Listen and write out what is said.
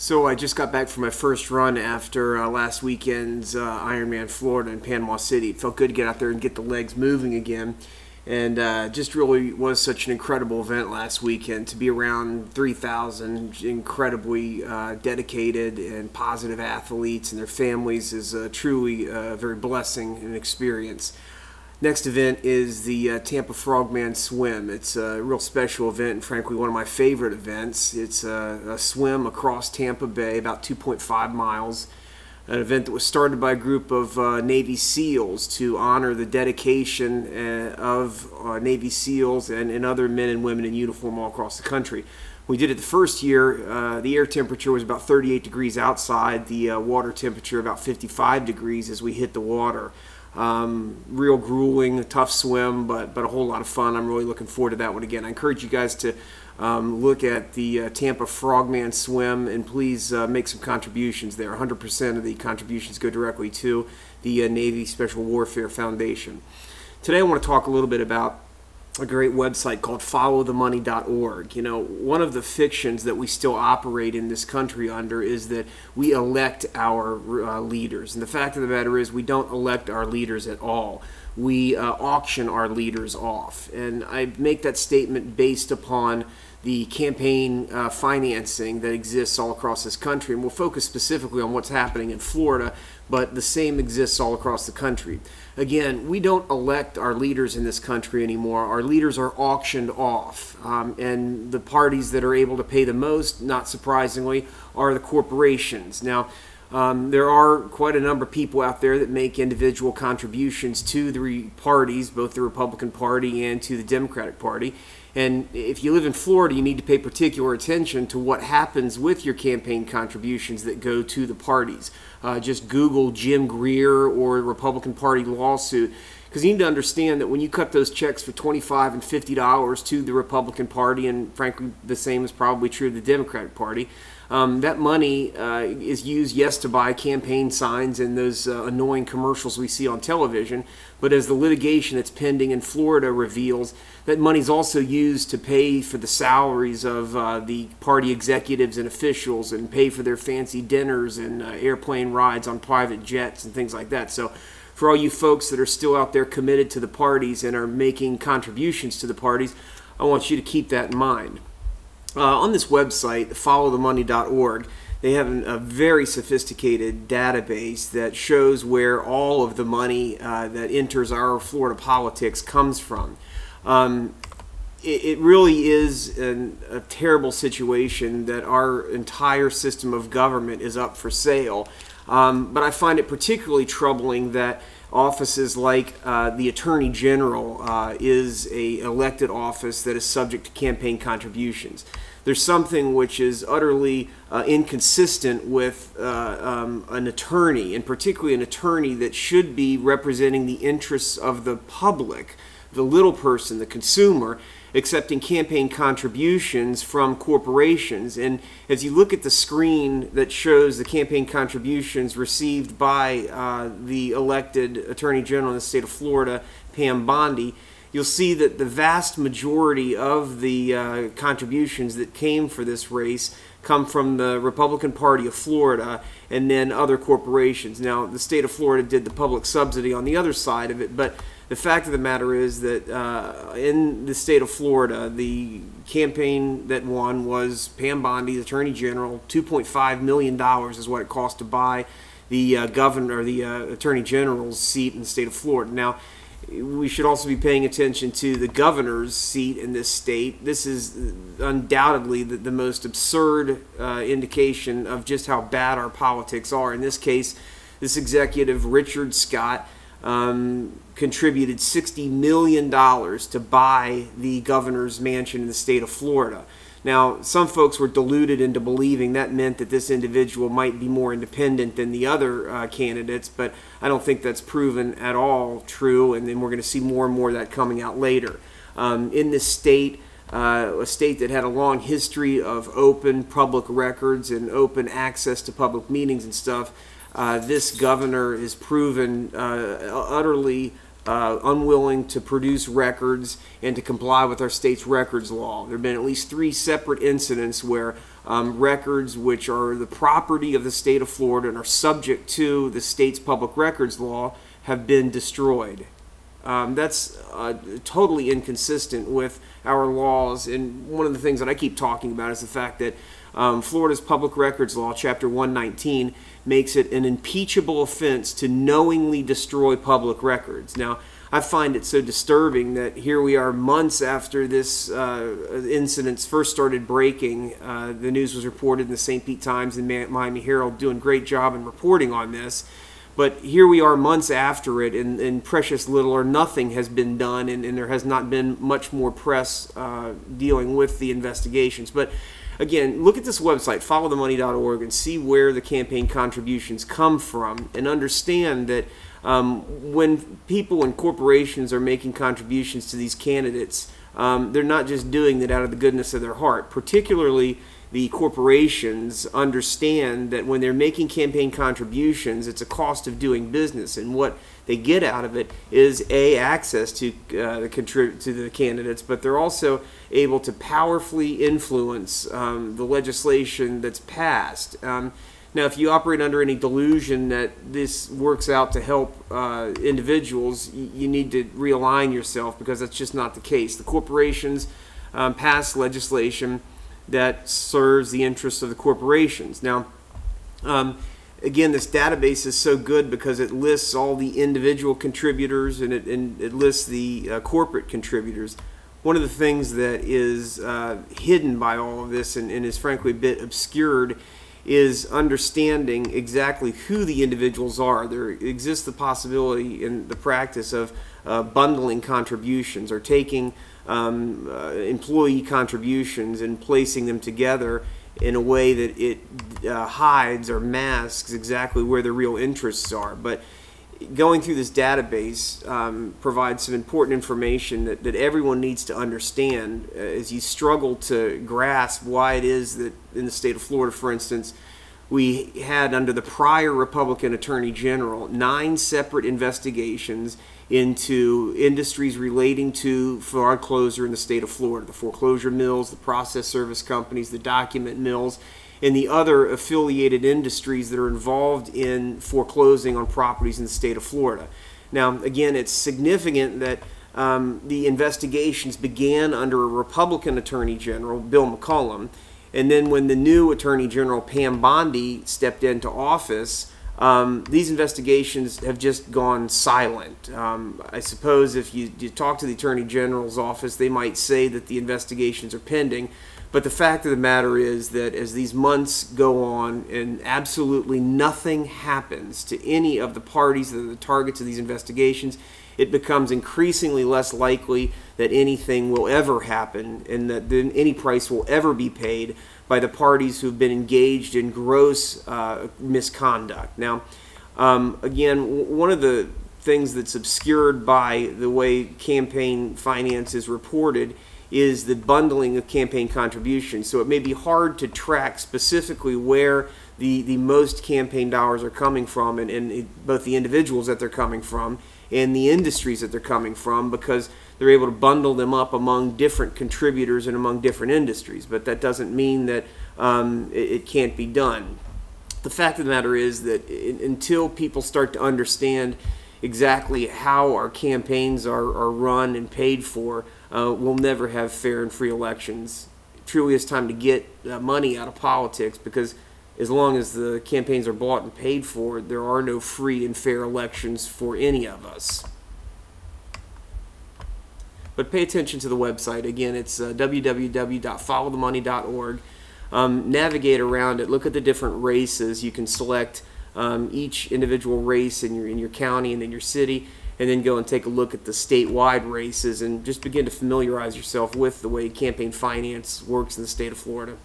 So I just got back from my first run after last weekend's Ironman Florida in Panama City. It felt good to get out there and get the legs moving again. And just really was such an incredible event last weekend to be around 3,000 incredibly dedicated and positive athletes and their families is truly a very blessing and experience. Next event is the Tampa Frogman Swim. It's a real special event and frankly one of my favorite events. It's a swim across Tampa Bay, about 2.5 miles. An event that was started by a group of Navy SEALs to honor the dedication of Navy SEALs and other men and women in uniform all across the country. We did it the first year. The air temperature was about 38 degrees outside, the water temperature about 55 degrees as we hit the water. Real grueling, a tough swim, but a whole lot of fun. I'm really looking forward to that one again. I encourage you guys to look at the Tampa Frogman Swim and please make some contributions there. 100% of the contributions go directly to the Navy Special Warfare Foundation. Today I want to talk a little bit about a great website called followthemoney.org. You know, one of the fictions that we still operate in this country under is that we elect our leaders. And the fact of the matter is we don't elect our leaders at all. We auction our leaders off. And I make that statement based upon the campaign financing that exists all across this country. And we'll focus specifically on what's happening in Florida, but the same exists all across the country. Again, we don't elect our leaders in this country anymore. Our leaders are auctioned off. And the parties that are able to pay the most, not surprisingly, are the corporations. Now, there are quite a number of people out there that make individual contributions to the parties, both the Republican Party and to the Democratic Party. And if you live in Florida, you need to pay particular attention to what happens with your campaign contributions that go to the parties. Just Google Jim Greer or Republican Party lawsuit, because you need to understand that when you cut those checks for $25 and $50 to the Republican Party, and frankly the same is probably true of the Democratic Party, that money is used, yes, to buy campaign signs and those annoying commercials we see on television, but as the litigation that's pending in Florida reveals, that money is also used to pay for the salaries of the party executives and officials and pay for their fancy dinners and airplane rides on private jets and things like that. So for all you folks that are still out there committed to the parties and are making contributions to the parties, I want you to keep that in mind. On this website, followthemoney.org, they have a very sophisticated database that shows where all of the money that enters our Florida politics comes from. It really is a terrible situation that our entire system of government is up for sale. But I find it particularly troubling that offices like the Attorney General is an elected office that is subject to campaign contributions. There's something which is utterly inconsistent with an attorney, and particularly an attorney that should be representing the interests of the public, the little person, the consumer, accepting campaign contributions from corporations. And as you look at the screen that shows the campaign contributions received by the elected Attorney General in the state of Florida, Pam Bondi, you'll see that the vast majority of the contributions that came for this race come from the Republican Party of Florida and then other corporations. Now, the state of Florida did the public subsidy on the other side of it, but the fact of the matter is that in the state of Florida, the campaign that won was Pam Bondi, the Attorney General. $2.5 million is what it cost to buy the governor, or the Attorney General's seat in the state of Florida. Now, we should also be paying attention to the governor's seat in this state. This is undoubtedly the most absurd indication of just how bad our politics are. In this case, this executive, Richard Scott, contributed $60 million to buy the governor's mansion in the state of Florida. Now, some folks were deluded into believing that meant that this individual might be more independent than the other candidates, but I don't think that's proven at all true, and then we're going to see more and more of that coming out later. In this state, a state that had a long history of open public records and open access to public meetings and stuff, this governor is proven utterly unwilling to produce records and to comply with our state's records law. There have been at least 3 separate incidents where records which are the property of the state of Florida and are subject to the state's public records law have been destroyed. That's totally inconsistent with our laws, and one of the things that I keep talking about is the fact that Florida's Public Records Law, Chapter 119, makes it an impeachable offense to knowingly destroy public records. Now, I find it so disturbing that here we are months after this incidents first started breaking. The news was reported in the St. Pete Times and Miami Herald, doing a great job in reporting on this. But here we are months after it, and precious little or nothing has been done, and there has not been much more press dealing with the investigations. But again, look at this website, followthemoney.org, and see where the campaign contributions come from, and understand that when people and corporations are making contributions to these candidates, they're not just doing it out of the goodness of their heart. Particularly, the corporations understand that when they're making campaign contributions, it's a cost of doing business, and what they get out of it is access to the candidates, but they're also able to powerfully influence the legislation that's passed. Now, if you operate under any delusion that this works out to help individuals, you need to realign yourself, because that's just not the case. The corporations pass legislation that serves the interests of the corporations. Now, again, this database is so good because it lists all the individual contributors, and it lists the corporate contributors. One of the things that is hidden by all of this and is frankly a bit obscured is understanding exactly who the individuals are. There exists the possibility in the practice of bundling contributions, or taking employee contributions and placing them together in a way that it hides or masks exactly where the real interests are. But going through this database provides some important information that everyone needs to understand as you struggle to grasp why it is that in the state of Florida, for instance, we had, under the prior Republican Attorney General, 9 separate investigations into industries relating to foreclosure in the state of Florida: the foreclosure mills, the process service companies, the document mills, and the other affiliated industries that are involved in foreclosing on properties in the state of Florida. Now, again, it's significant that the investigations began under a Republican Attorney General, Bill McCollum, and then when the new Attorney General, Pam Bondi, stepped into office, these investigations have just gone silent. I suppose if you talk to the Attorney General's office, they might say that the investigations are pending. But the fact of the matter is that as these months go on and absolutely nothing happens to any of the parties that are the targets of these investigations, it becomes increasingly less likely that anything will ever happen, and that any price will ever be paid by the parties who've been engaged in gross misconduct. Now, again, one of the things that's obscured by the way campaign finance is reported is the bundling of campaign contributions. So it may be hard to track specifically where the most campaign dollars are coming from, and both the individuals that they're coming from and the industries that they're coming from, because they're able to bundle them up among different contributors and among different industries. But that doesn't mean that it can't be done. The fact of the matter is that until people start to understand exactly how our campaigns are run and paid for, we'll never have fair and free elections. It truly is time to get money out of politics, because as long as the campaigns are bought and paid for, there are no free and fair elections for any of us. But pay attention to the website. Again, it's www.followthemoney.org. Navigate around it. Look at the different races. You can select each individual race in your county and in your city, and then go and take a look at the statewide races, and just begin to familiarize yourself with the way campaign finance works in the state of Florida.